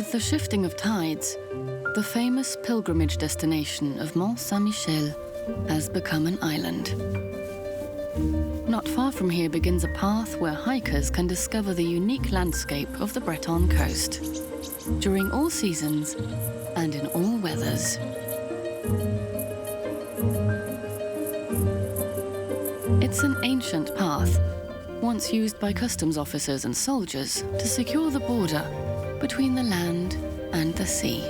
With the shifting of tides, the famous pilgrimage destination of Mont-Saint-Michel has become an island. Not far from here begins a path where hikers can discover the unique landscape of the Breton coast, during all seasons and in all weathers. It's an ancient path, once used by customs officers and soldiers to secure the border between the land and the sea.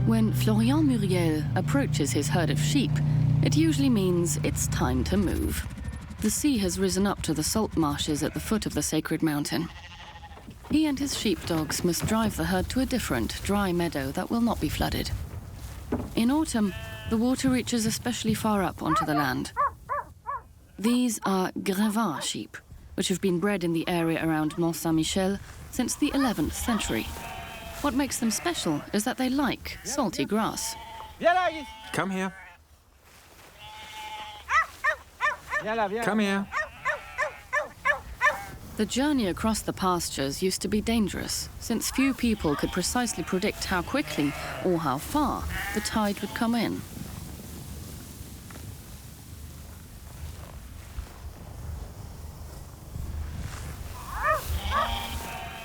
When Florian Muriel approaches his herd of sheep, it usually means it's time to move. The sea has risen up to the salt marshes at the foot of the sacred mountain. He and his sheepdogs must drive the herd to a different, dry meadow that will not be flooded. In autumn, the water reaches especially far up onto the land. These are granite sheep, which have been bred in the area around Mont-Saint-Michel since the 11th century. What makes them special is that they like salty grass. Come here. Come here. The journey across the pastures used to be dangerous, since few people could precisely predict how quickly or how far the tide would come in.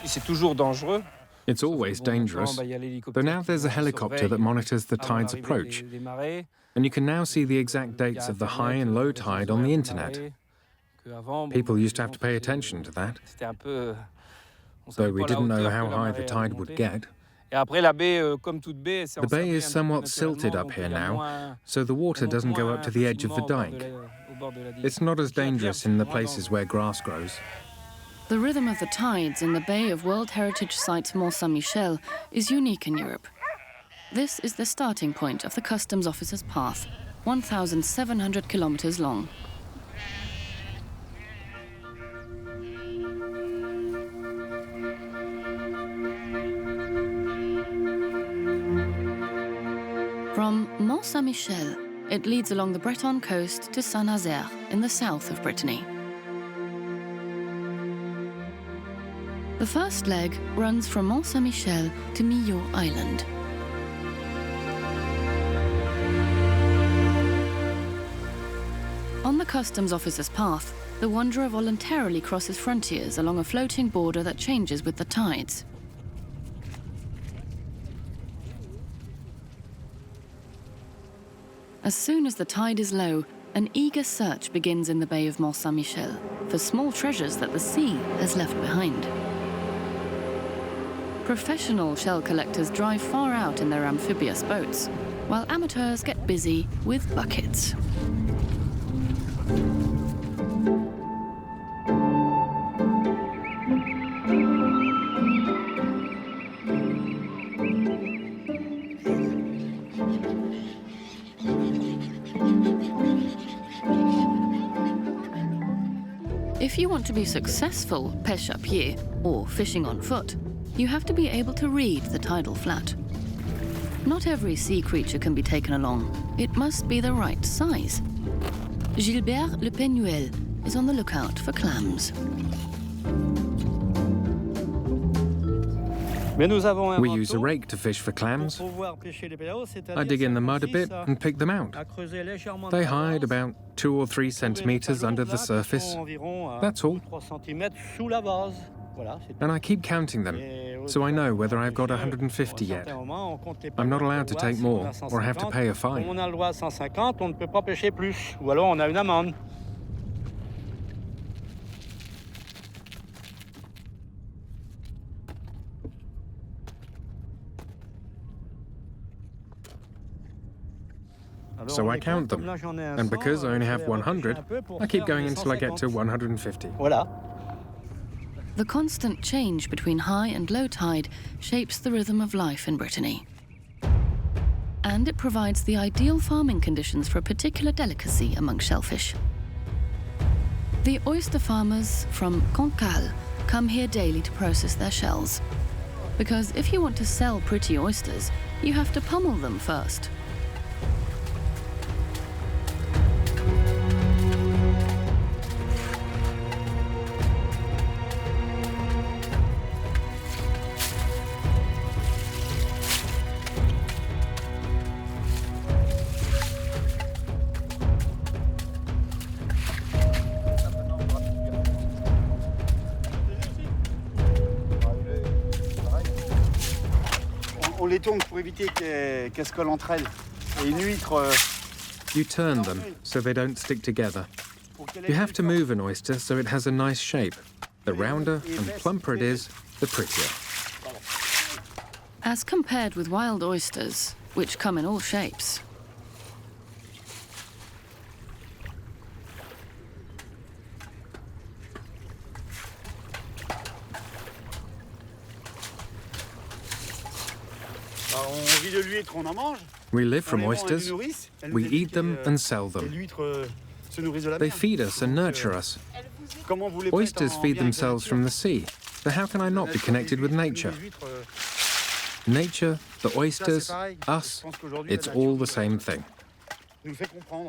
C'est toujours dangereux. It's always dangerous, though now there's a helicopter that monitors the tide's approach, and you can now see the exact dates of the high and low tide on the internet. People used to have to pay attention to that, though we didn't know how high the tide would get. The bay is somewhat silted up here now, so the water doesn't go up to the edge of the dike. It's not as dangerous in the places where grass grows. The rhythm of the tides in the Bay of World Heritage Site Mont-Saint-Michel is unique in Europe. This is the starting point of the customs officer's path, 1,700 kilometers long. From Mont-Saint-Michel, it leads along the Breton coast to Saint-Nazaire in the south of Brittany. The first leg runs from Mont-Saint-Michel to Millau Island. On the customs officer's path, the wanderer voluntarily crosses frontiers along a floating border that changes with the tides. As soon as the tide is low, an eager search begins in the Bay of Mont-Saint-Michel for small treasures that the sea has left behind. Professional shell collectors drive far out in their amphibious boats, while amateurs get busy with buckets. If you want to be successful pêche à pied, or fishing on foot, you have to be able to read the tidal flat. Not every sea creature can be taken along. It must be the right size. Gilbert Le Penuel is on the lookout for clams. We use a rake to fish for clams. I dig in the mud a bit and pick them out. They hide about 2 or 3 centimeters under the surface. That's all. And I keep counting them, so I know whether I've got 150 yet. I'm not allowed to take more, or I have to pay a fine. So I count them, and because I only have 100, I keep going until I get to 150. The constant change between high and low tide shapes the rhythm of life in Brittany. And it provides the ideal farming conditions for a particular delicacy among shellfish. The oyster farmers from Cancale come here daily to process their shells. Because if you want to sell pretty oysters, you have to pummel them first. On les tourne pour éviter qu'elles se collent entre elles. Et une huître. You turn them so they don't stick together. You have to move an oyster so it has a nice shape. The rounder and plumper it is, the prettier. As compared with wild oysters, which come in all shapes. We live from oysters, we eat them and sell them. They feed us and nurture us. Oysters feed themselves from the sea, so how can I not be connected with nature? Nature, the oysters, us, it's all the same thing.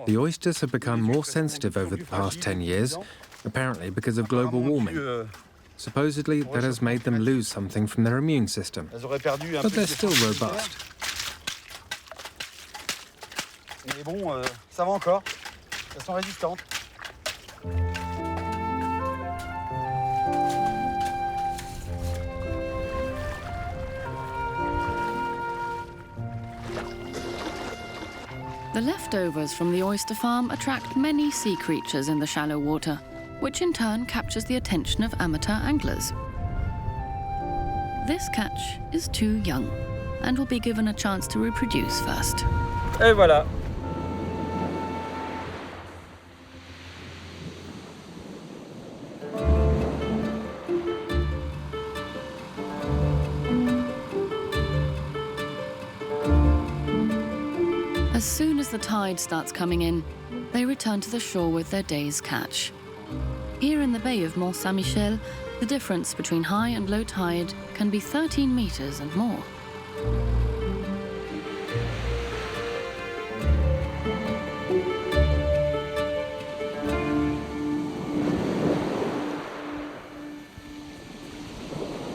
The oysters have become more sensitive over the past 10 years, apparently because of global warming. Supposedly, that has made them lose something from their immune system, but they're still robust. Mais bon, ça va encore. Elles sont résistantes. The leftovers from the oyster farm attract many sea creatures in the shallow water, which in turn captures the attention of amateur anglers. This catch is too young and will be given a chance to reproduce first. Et voilà. As soon as the tide starts coming in, they return to the shore with their day's catch. Here in the bay of Mont-Saint-Michel, the difference between high and low tide can be 13 meters and more.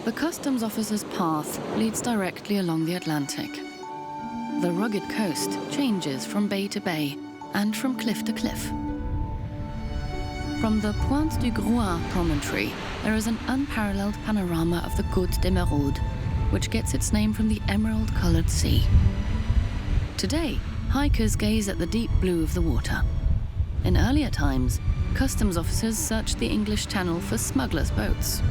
The customs officer's path leads directly along the Atlantic. The rugged coast changes from bay to bay and from cliff to cliff. From the Pointe du Grouin promontory, there is an unparalleled panorama of the Côte d'Emeraude, which gets its name from the emerald-colored sea. Today, hikers gaze at the deep blue of the water. In earlier times, customs officers searched the English Channel for smugglers' boats.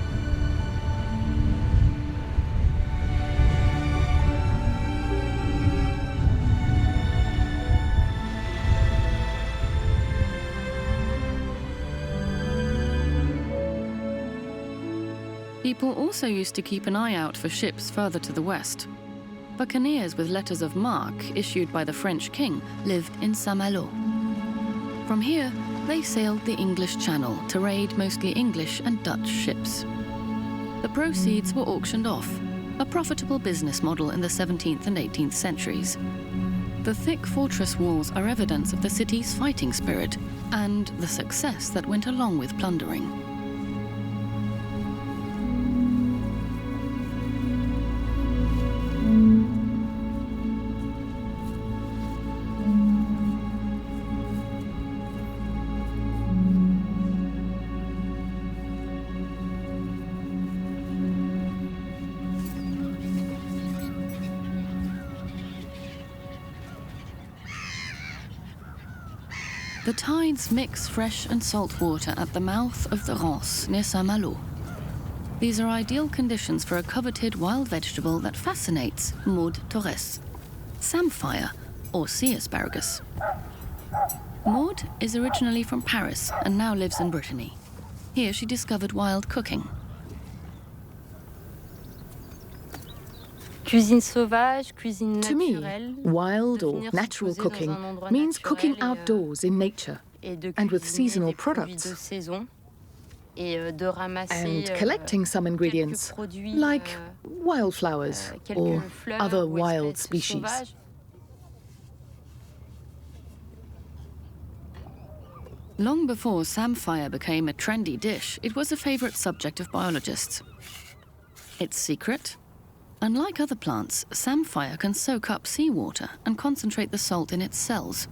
People also used to keep an eye out for ships further to the west. Buccaneers with letters of marque issued by the French king lived in Saint-Malo. From here, they sailed the English Channel to raid mostly English and Dutch ships. The proceeds were auctioned off, a profitable business model in the 17th and 18th centuries. The thick fortress walls are evidence of the city's fighting spirit and the success that went along with plundering. The tides mix fresh and salt water at the mouth of the Rance near Saint-Malo. These are ideal conditions for a coveted wild vegetable that fascinates Maud Torres, samphire or sea asparagus. Maud is originally from Paris and now lives in Brittany. Here she discovered wild cooking. Cuisine sauvage, cuisine To me, naturelle. wild or natural cooking means cooking outdoors in nature and with seasonal products, and collecting some ingredients, like wildflowers or other wild species. Long before samphire became a trendy dish, it was a favorite subject of biologists. Its secret? Unlike other plants, samphire can soak up seawater and concentrate the salt in its cells.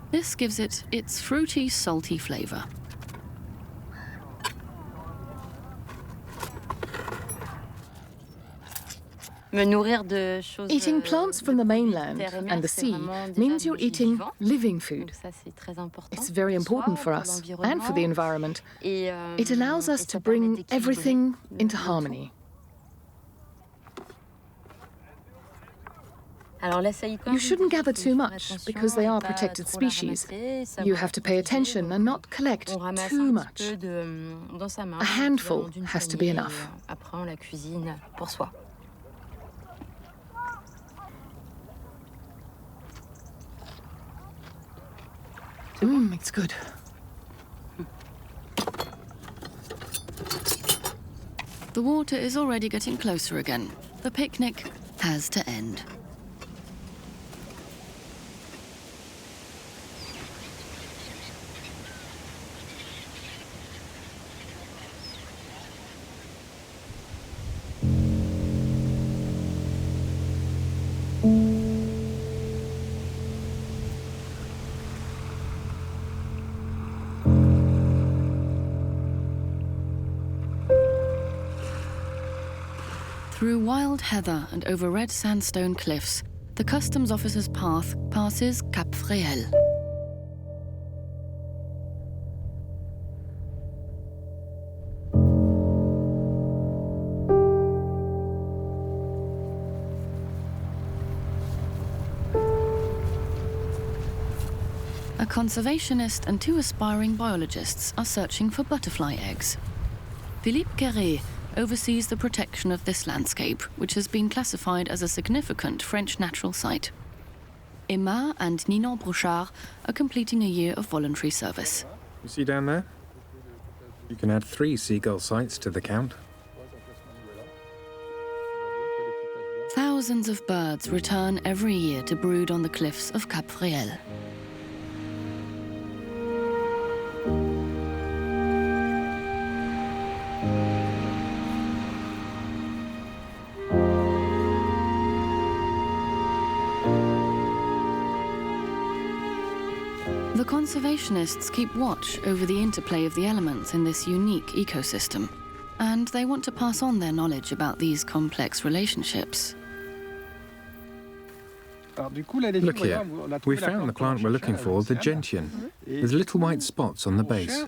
This gives it its fruity, salty flavor. Eating plants from the mainland and the sea means you're eating living food. It's very important for us and for the environment. It allows us to bring everything into harmony. You shouldn't gather too much because they are protected species. You have to pay attention and not collect too much. A handful has to be enough. It's good. The water is already getting closer again. The picnic has to end. Through wild heather and over red sandstone cliffs, the customs officer's path passes Cap Fréhel. A conservationist and two aspiring biologists are searching for butterfly eggs. Philippe Quéré oversees the protection of this landscape, which has been classified as a significant French natural site. Emma and Ninon Brouchard are completing a year of voluntary service. You see down there? You can add 3 seagull sites to the count. Thousands of birds return every year to brood on the cliffs of Cap Fréhel. The conservationists keep watch over the interplay of the elements in this unique ecosystem, and they want to pass on their knowledge about these complex relationships. Look here, we found the plant we're looking for, the gentian, with little white spots on the base.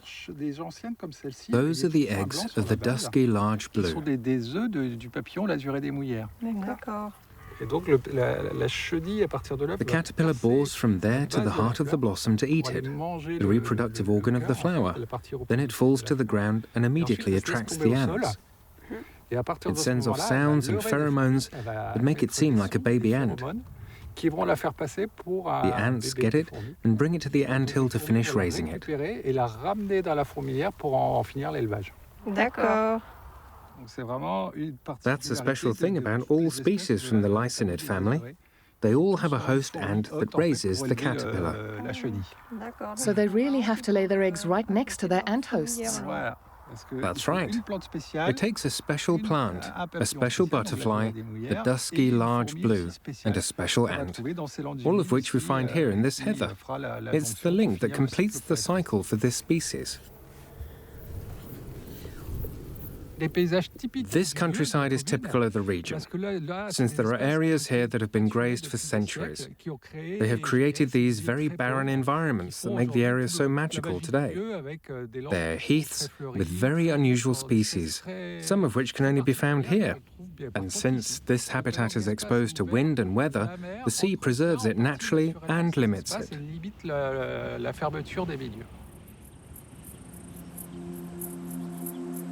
Those are the eggs of the dusky large blue. The caterpillar bores from there to the heart of the blossom to eat it, the reproductive organ of the flower. Then it falls to the ground and immediately attracts the ants. It sends off sounds and pheromones that make it seem like a baby ant. The ants get it and bring it to the anthill to finish raising it. That's a special thing about all species from the lycinid family. They all have a host ant that raises the caterpillar. So they really have to lay their eggs right next to their ant hosts. That's right. It takes a special plant, a special butterfly, the dusky large blue, and a special ant, all of which we find here in this heather. It's the link that completes the cycle for this species. This countryside is typical of the region, since there are areas here that have been grazed for centuries. They have created these very barren environments that make the area so magical today. They're heaths with very unusual species, some of which can only be found here. And since this habitat is exposed to wind and weather, the sea preserves it naturally and limits it.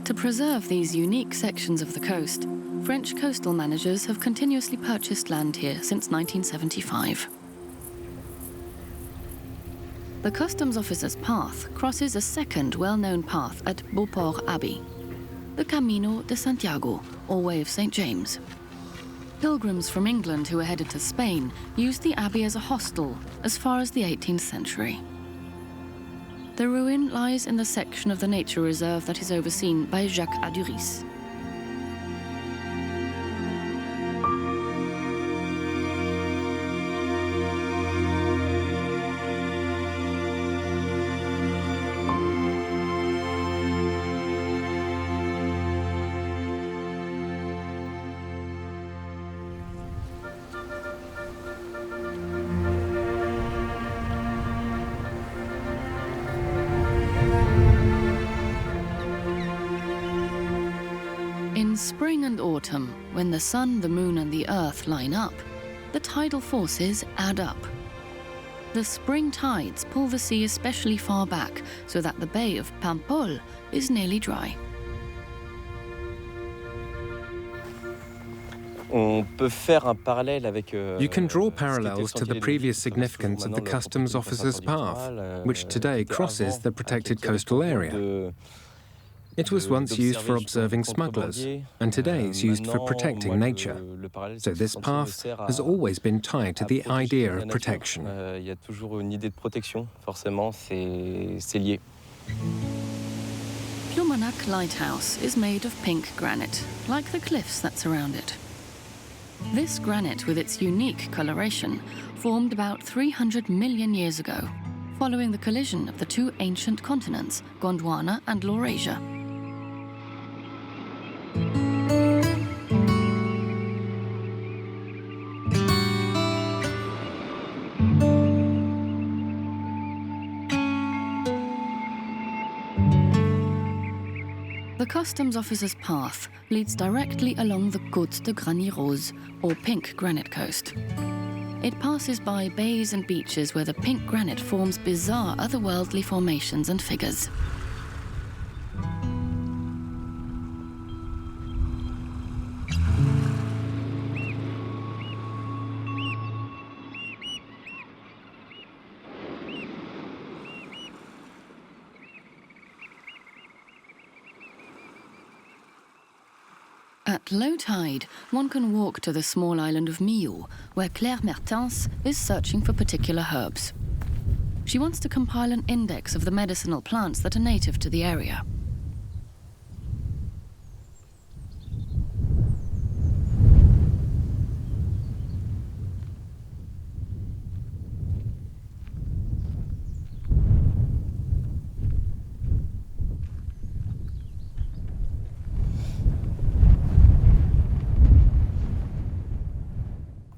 To preserve these unique sections of the coast, French coastal managers have continuously purchased land here since 1975. The customs officer's path crosses a second well-known path at Beauport Abbey, the Camino de Santiago, or Way of St. James. Pilgrims from England who were headed to Spain used the abbey as a hostel as far as the 18th century. The ruin lies in the section of the nature reserve that is overseen by Jacques Aduris. In spring and autumn, when the sun, the moon, and the earth line up, the tidal forces add up. The spring tides pull the sea especially far back, so that the bay of Paimpol is nearly dry. You can draw parallels to the previous significance of the customs officer's path, which today crosses the protected coastal area. It was once used for observing smugglers, and today it's used for protecting nature. So this path has always been tied to the idea of protection. Ploumanac Lighthouse is made of pink granite, like the cliffs that surround it. This granite, with its unique coloration, formed about 300 million years ago, following the collision of the two ancient continents, Gondwana and Laurasia. The customs officer's path leads directly along the Côte de Granit Rose, or pink granite coast. It passes by bays and beaches where the pink granite forms bizarre otherworldly formations and figures. At low tide, one can walk to the small island of Millau, where Claire Mertens is searching for particular herbs. She wants to compile an index of the medicinal plants that are native to the area.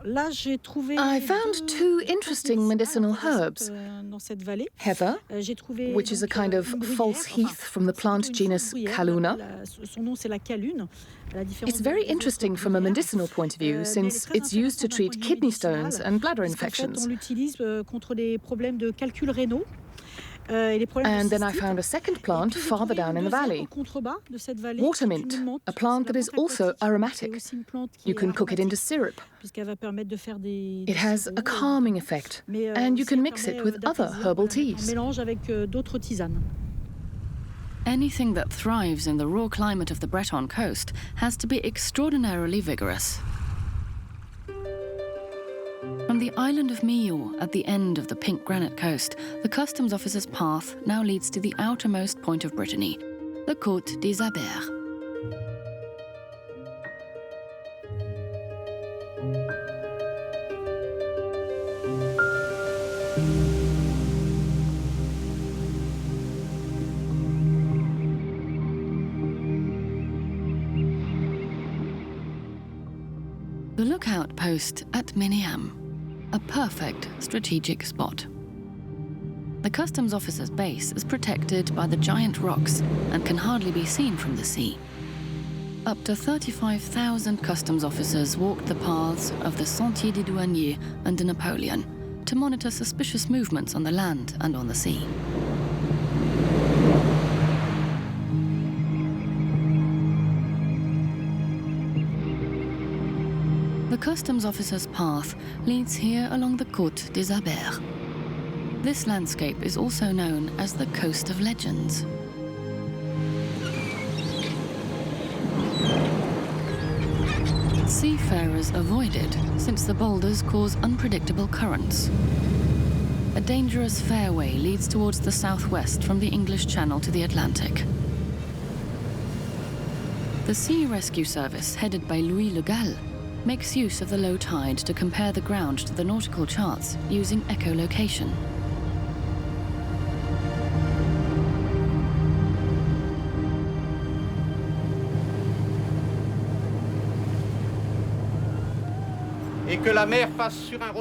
I found two interesting medicinal herbs. Heather, which is a kind of false heath from the plant genus Calluna. It's very interesting from a medicinal point of view, since it's used to treat kidney stones and bladder infections. And then I found a second plant farther down in the valley, watermint, a plant that is also aromatic. You can cook it into syrup. It has a calming effect, and you can mix it with other herbal teas. Anything that thrives in the raw climate of the Breton coast has to be extraordinarily vigorous. From the island of Millau, at the end of the pink granite coast, the customs officer's path now leads to the outermost point of Brittany, the Côte des Abers. The lookout post at Miniam, a perfect strategic spot. The customs officer's base is protected by the giant rocks and can hardly be seen from the sea. Up to 35,000 customs officers walked the paths of the Sentier des Douaniers and de Napoleon to monitor suspicious movements on the land and on the sea. The customs officer's path leads here along the Côte des Abers. This landscape is also known as the Coast of Legends. Seafarers avoid it since the boulders cause unpredictable currents. A dangerous fairway leads towards the southwest from the English Channel to the Atlantic. The Sea Rescue Service, headed by Louis Le Gall, makes use of the low tide to compare the ground to the nautical charts using echolocation.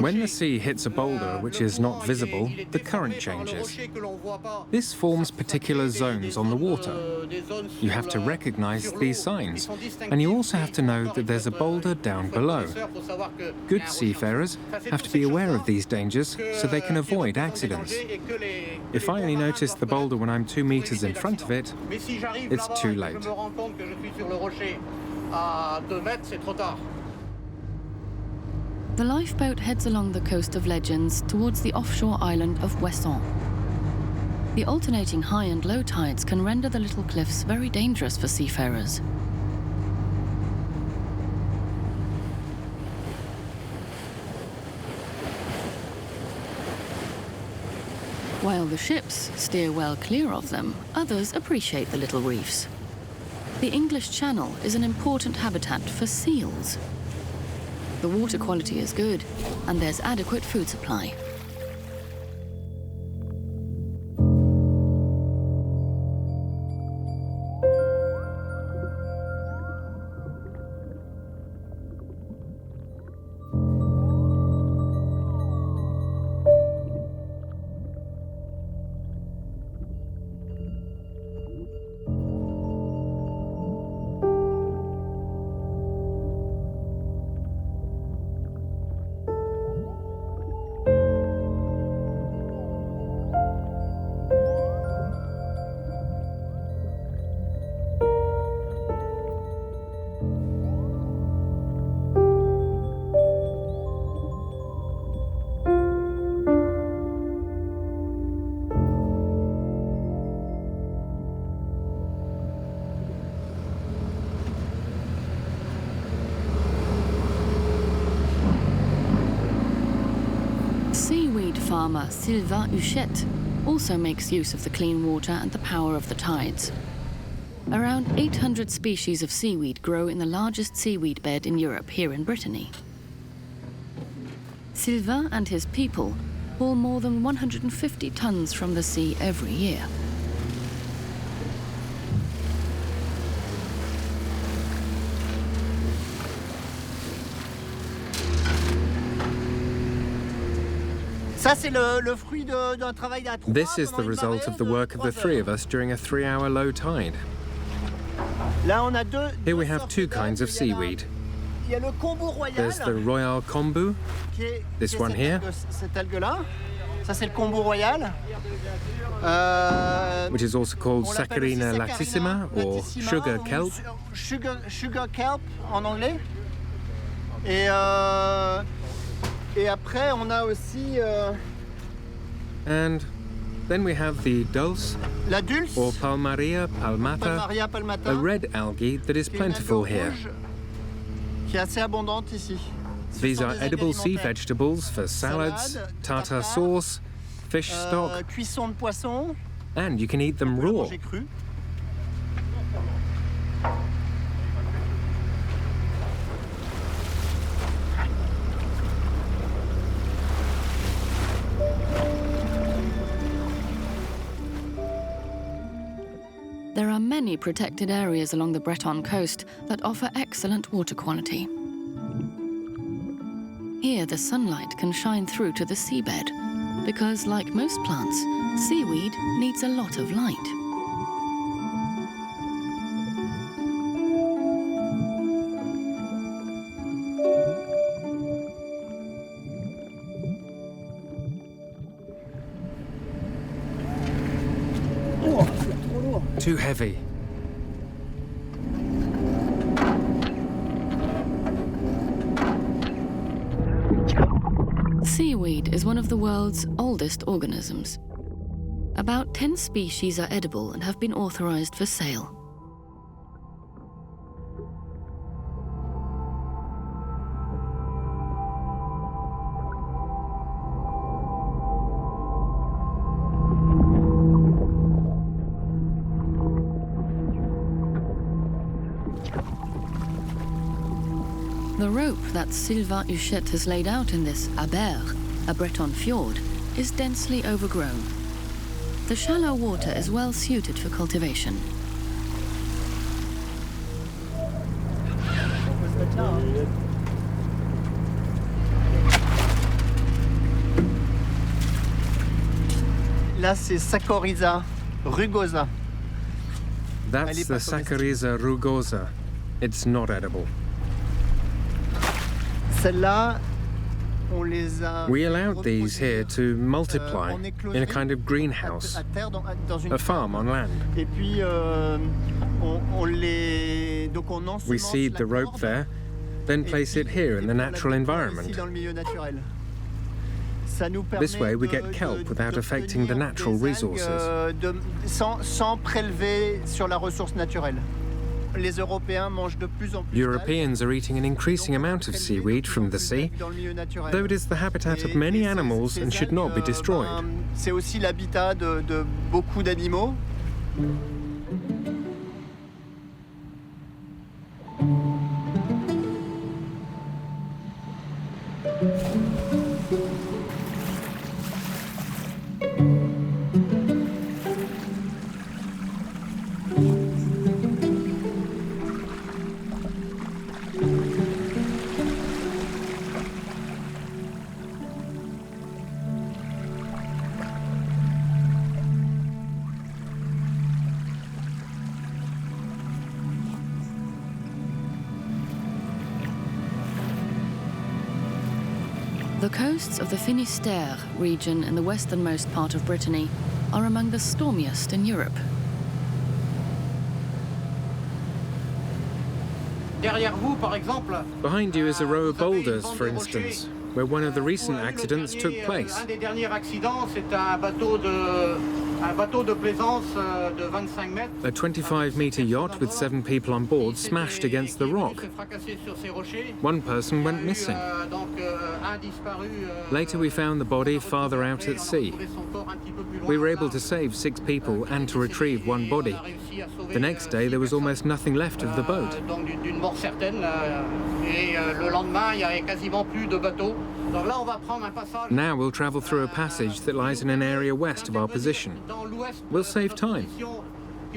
When the sea hits a boulder which is not visible, the current changes. This forms particular zones on the water. You have to recognize these signs, and you also have to know that there's a boulder down below. Good seafarers have to be aware of these dangers so they can avoid accidents. If I only notice the boulder when I'm 2 meters in front of it, it's too late. The lifeboat heads along the Coast of Legends towards the offshore island of Ouessant. The alternating high and low tides can render the little cliffs very dangerous for seafarers. While the ships steer well clear of them, others appreciate the little reefs. The English Channel is an important habitat for seals. The water quality is good, and there's adequate food supply. Farmer Sylvain Huchette also makes use of the clean water and the power of the tides. Around 800 species of seaweed grow in the largest seaweed bed in Europe, here in Brittany. Sylvain and his people haul more than 150 tons from the sea every year. This is the result of the work of the three of us during a 3-hour low tide. Here we have 2 kinds of seaweed. There's the Royal Kombu, this one here, which is also called Saccharina laxissima, or sugar kelp. Sugar kelp en anglais. Et après, on a aussi... And then we have the dulse, or Palmaria palmata, a red algae that is plentiful here. Qui est assez abondante ici. These are edible sea vegetables for salads, tartar sauce, fish stock, cuisson de poisson, and you can eat them raw. There are many protected areas along the Breton coast that offer excellent water quality. Here, the sunlight can shine through to the seabed, because, like most plants, seaweed needs a lot of light. Too heavy. Seaweed is one of the world's oldest organisms. About 10 species are edible and have been authorized for sale. The rope that Sylvain Huchette has laid out in this aber, a Breton fjord, is densely overgrown. The shallow water is well suited for cultivation. Là, c'est Saccharisa rugosa. That's the Saccharisa rugosa. It's not edible. Celle-là, on les a... We allowed these here to multiply in a kind of greenhouse, a farm on land. Et puis, We seed the rope there, then place it here in the natural environment. This way we get kelp without affecting the natural resources. Sans prélever sur la ressource naturelle. Europeans are eating an increasing amount of seaweed from the sea, though it is the habitat of many animals and should not be destroyed. C'est aussi l'habitat de beaucoup d'animaux. The coasts of the Finistère region in the westernmost part of Brittany are among the stormiest in Europe. Behind you is a row of boulders, for instance, where one of the recent accidents took place. A 25-meter yacht with 7 people on board smashed against the rock. One person went missing. Later we found the body farther out at sea. We were able to save 6 people and to retrieve 1 body. The next day there was almost nothing left of the boat. Now we'll travel through a passage that lies in an area west of our position. We'll save time.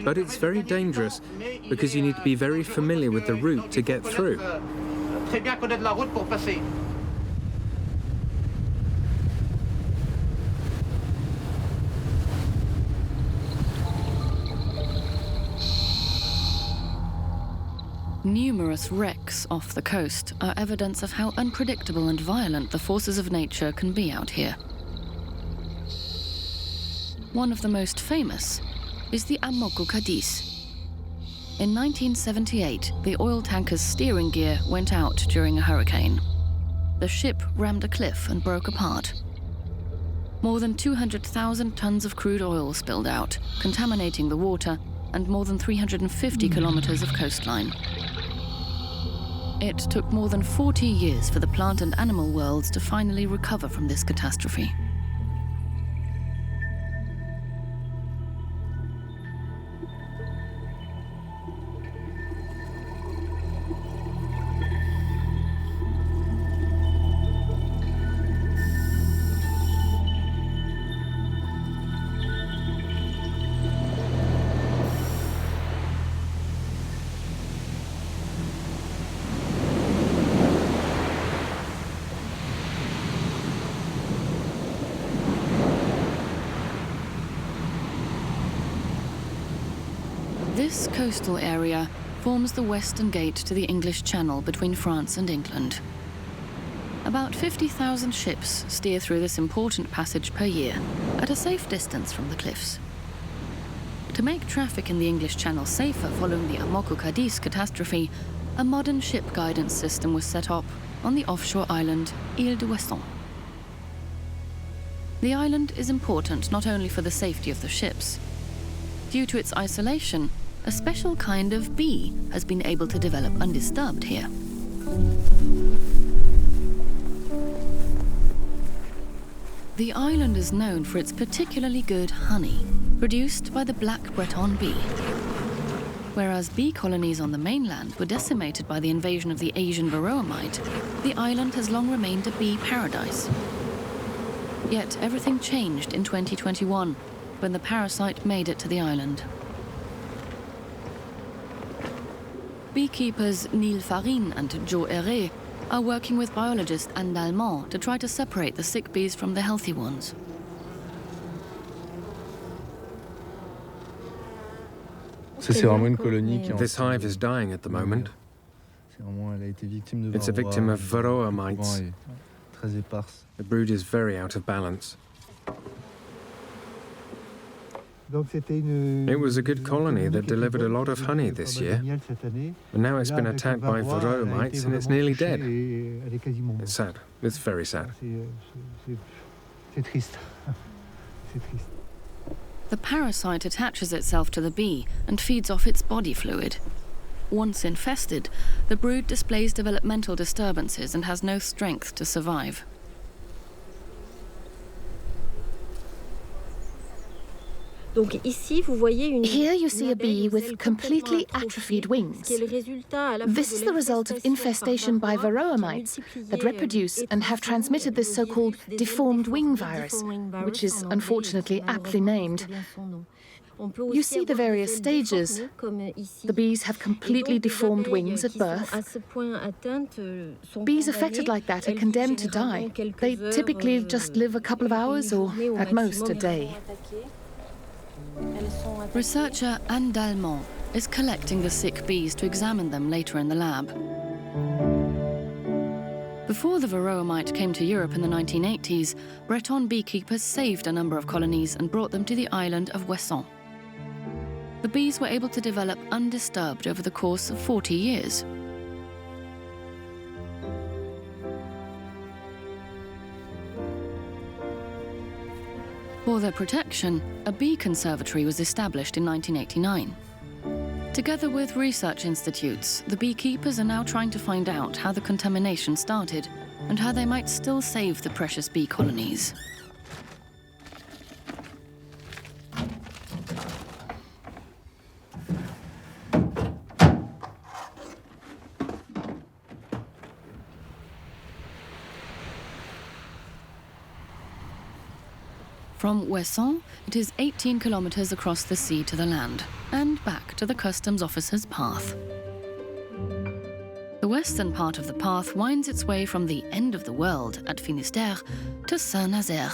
But it's very dangerous because you need to be very familiar with the route to get through. Numerous wrecks off the coast are evidence of how unpredictable and violent the forces of nature can be out here. One of the most famous is the Amoko Cadiz. In 1978, the oil tanker's steering gear went out during a hurricane. The ship rammed a cliff and broke apart. More than 200,000 tons of crude oil spilled out, contaminating the water and more than 350 kilometers of coastline. It took more than 40 years for the plant and animal worlds to finally recover from this catastrophe. This coastal area forms the western gate to the English Channel between France and England. About 50,000 ships steer through this important passage per year, at a safe distance from the cliffs. To make traffic in the English Channel safer following the Amoko Cadiz catastrophe, a modern ship guidance system was set up on the offshore island Île de Weston. The island is important not only for the safety of the ships. Due to its isolation, a special kind of bee has been able to develop undisturbed here. The island is known for its particularly good honey, produced by the black Breton bee. Whereas bee colonies on the mainland were decimated by the invasion of the Asian varroa mite, the island has long remained a bee paradise. Yet everything changed in 2021, when the parasite made it to the island. Beekeepers Neil Farine and Joe Herré are working with biologist Anne Dalmont to try to separate the sick bees from the healthy ones. This hive is dying at the moment. It's a victim of varroa mites. The brood is very out of balance. It was a good colony that delivered a lot of honey this year, but now it's been attacked by varroa mites and it's nearly dead. It's sad. It's very sad. The parasite attaches itself to the bee and feeds off its body fluid. Once infested, the brood displays developmental disturbances and has no strength to survive. Here you see a bee with completely atrophied wings. This is the result of infestation by varroa mites that reproduce and have transmitted this so-called deformed wing virus, which is unfortunately aptly named. You see the various stages. The bees have completely deformed wings at birth. Bees affected like that are condemned to die. They typically just live a couple of hours or at most a day. Researcher Anne Dalmont is collecting the sick bees to examine them later in the lab. Before the varroa mite came to Europe in the 1980s, Breton beekeepers saved a number of colonies and brought them to the island of Ouessant. The bees were able to develop undisturbed over the course of 40 years. For their protection, a bee conservatory was established in 1989. Together with research institutes, the beekeepers are now trying to find out how the contamination started and how they might still save the precious bee colonies. From Ouessant, it is 18 kilometers across the sea to the land, and back to the customs officer's path. The western part of the path winds its way from the end of the world at Finistère to Saint-Nazaire.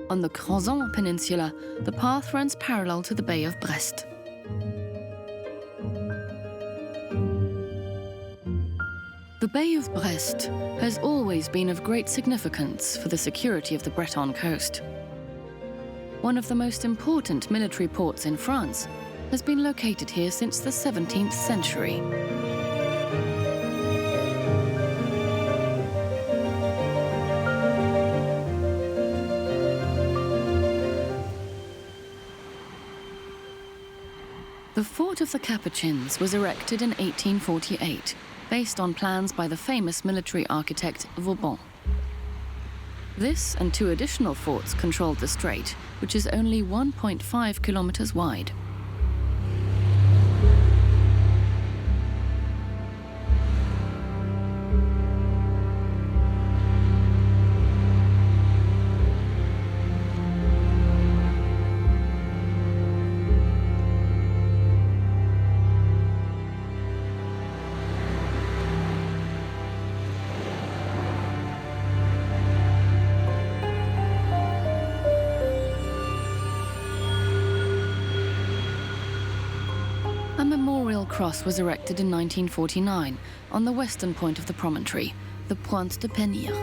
On the Crozon Peninsula, the path runs parallel to the Bay of Brest. The Bay of Brest has always been of great significance for the security of the Breton coast. One of the most important military ports in France has been located here since the 17th century. The Fort of the Capuchins was erected in 1848, based on plans by the famous military architect Vauban. This and two additional forts controlled the strait, which is only 1.5 kilometers wide. A memorial cross was erected in 1949 on the western point of the promontory, the Pointe de Penire.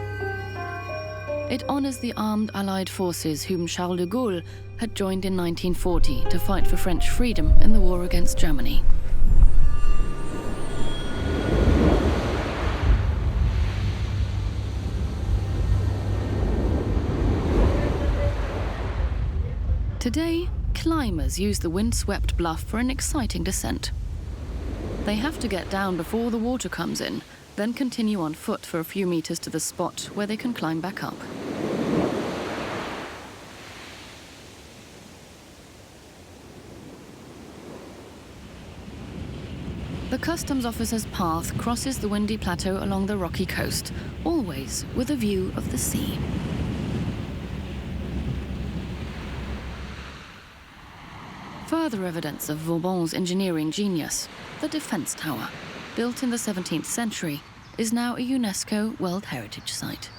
It honors the armed Allied forces whom Charles de Gaulle had joined in 1940 to fight for French freedom in the war against Germany. Today, climbers use the wind-swept bluff for an exciting descent. They have to get down before the water comes in, then continue on foot for a few meters to the spot where they can climb back up. The customs officer's path crosses the windy plateau along the rocky coast, always with a view of the sea. Further evidence of Vauban's engineering genius, the defense tower, built in the 17th century, is now a UNESCO World Heritage Site.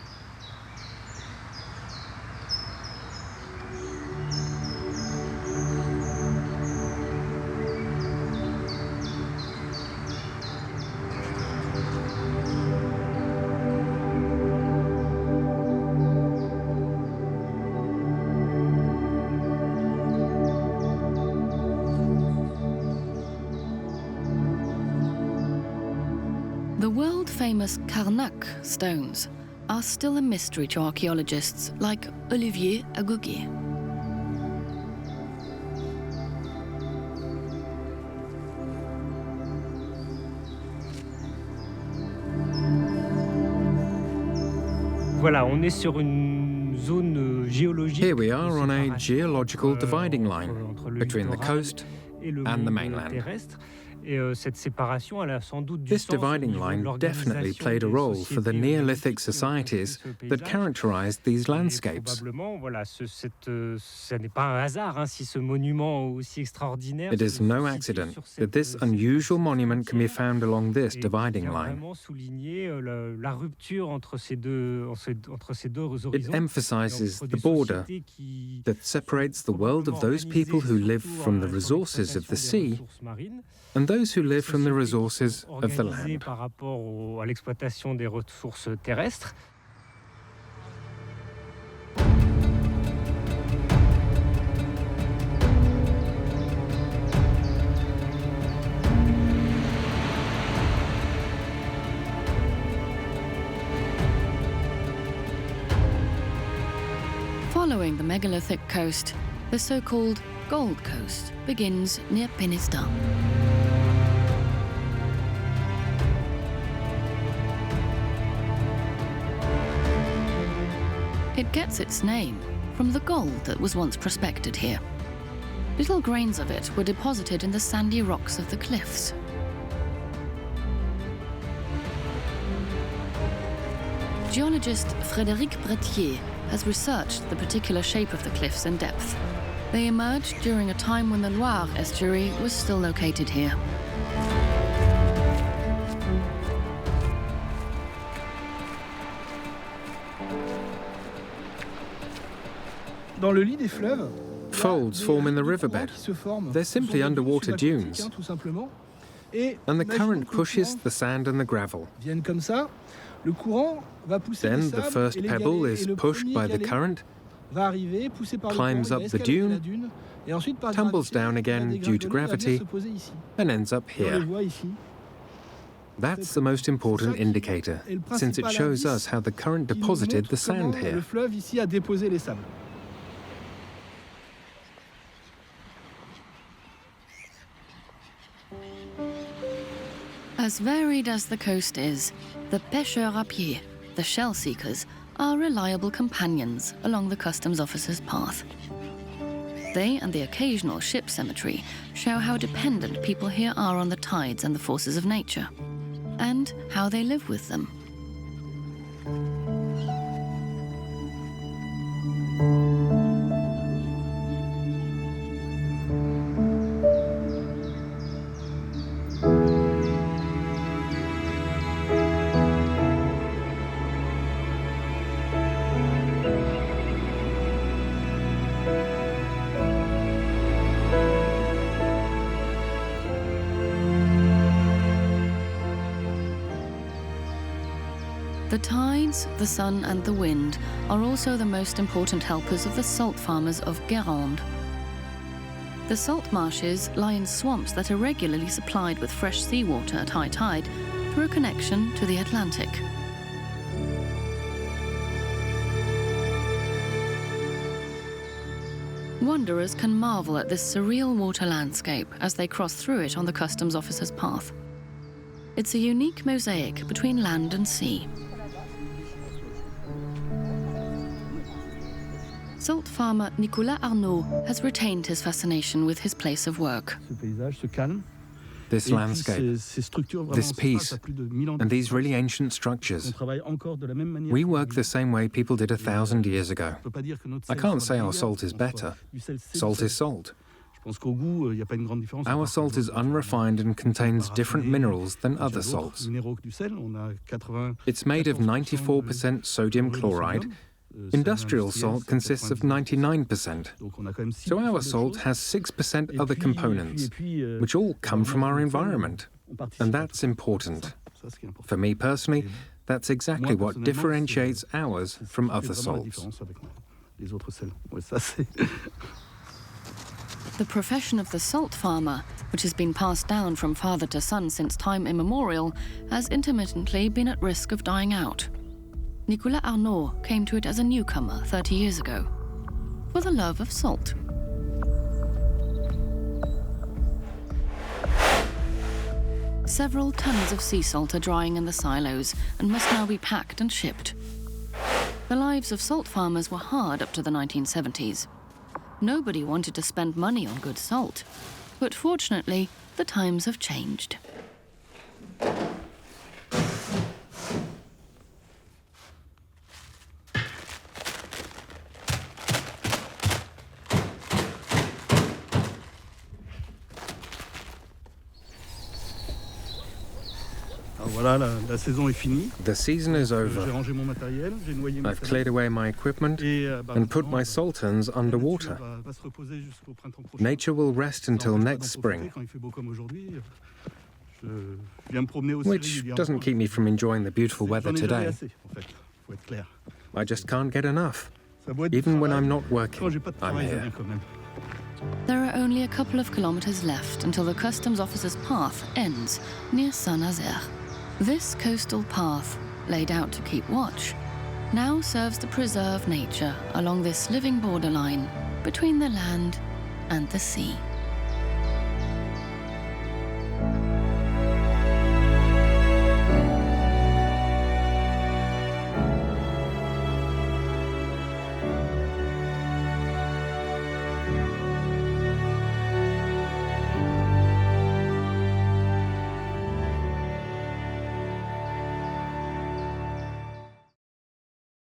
The world-famous Carnac stones are still a mystery to archaeologists like Olivier Agouguier. Voilà, on est sur une zone géologique. Here we are on a geological dividing line between the coast and the mainland. This dividing line definitely played a role for the Neolithic societies that characterized these landscapes. It is no accident that this unusual monument can be found along this dividing line. It emphasizes the border that separates the world of those people who live from the resources of the sea and those who live from the resources of the land. Following the megalithic coast, the so-called Gold Coast begins near Pénistan. It gets its name from the gold that was once prospected here. Little grains of it were deposited in the sandy rocks of the cliffs. Geologist Frédéric Bretier has researched the particular shape of the cliffs and depth. They emerged during a time when the Loire estuary was still located here. Folds form in the riverbed. They're simply underwater dunes. And the current pushes the sand and the gravel. Then the first pebble is pushed by the current, climbs up the dune, tumbles down again due to gravity, and ends up here. That's the most important indicator, since it shows us how the current deposited the sand here. As varied as the coast is, the pêcheurs à pied, the shell seekers, are reliable companions along the customs officer's path. They and the occasional ship cemetery show how dependent people here are on the tides and the forces of nature, and how they live with them. The tides, the sun and the wind are also the most important helpers of the salt farmers of Guérande. The salt marshes lie in swamps that are regularly supplied with fresh seawater at high tide through a connection to the Atlantic. Wanderers can marvel at this surreal water landscape as they cross through it on the customs officer's path. It's a unique mosaic between land and sea. Salt farmer Nicolas Arnaud has retained his fascination with his place of work. This landscape, this peace, and these really ancient structures. We work the same way people did 1,000 years ago. I can't say our salt is better. Salt is salt. Our salt is unrefined and contains different minerals than other salts. It's made of 94% sodium chloride. Industrial salt consists of 99%. So our salt has 6% other components, which all come from our environment. And that's important. For me personally, that's exactly what differentiates ours from other salts. The profession of the salt farmer, which has been passed down from father to son since time immemorial, has intermittently been at risk of dying out. Nicolas Arnaud came to it as a newcomer 30 years ago, for the love of salt. Several tons of sea salt are drying in the silos and must now be packed and shipped. The lives of salt farmers were hard up to the 1970s. Nobody wanted to spend money on good salt, but fortunately, the times have changed. The season is over. I've cleared away my equipment and put my salterns underwater. Nature will rest until next spring, which doesn't keep me from enjoying the beautiful weather today. I just can't get enough. Even when I'm not working, I'm here. There are only a couple of kilometers left until the customs officer's path ends near Saint-Nazaire. This coastal path, laid out to keep watch, now serves to preserve nature along this living borderline between the land and the sea.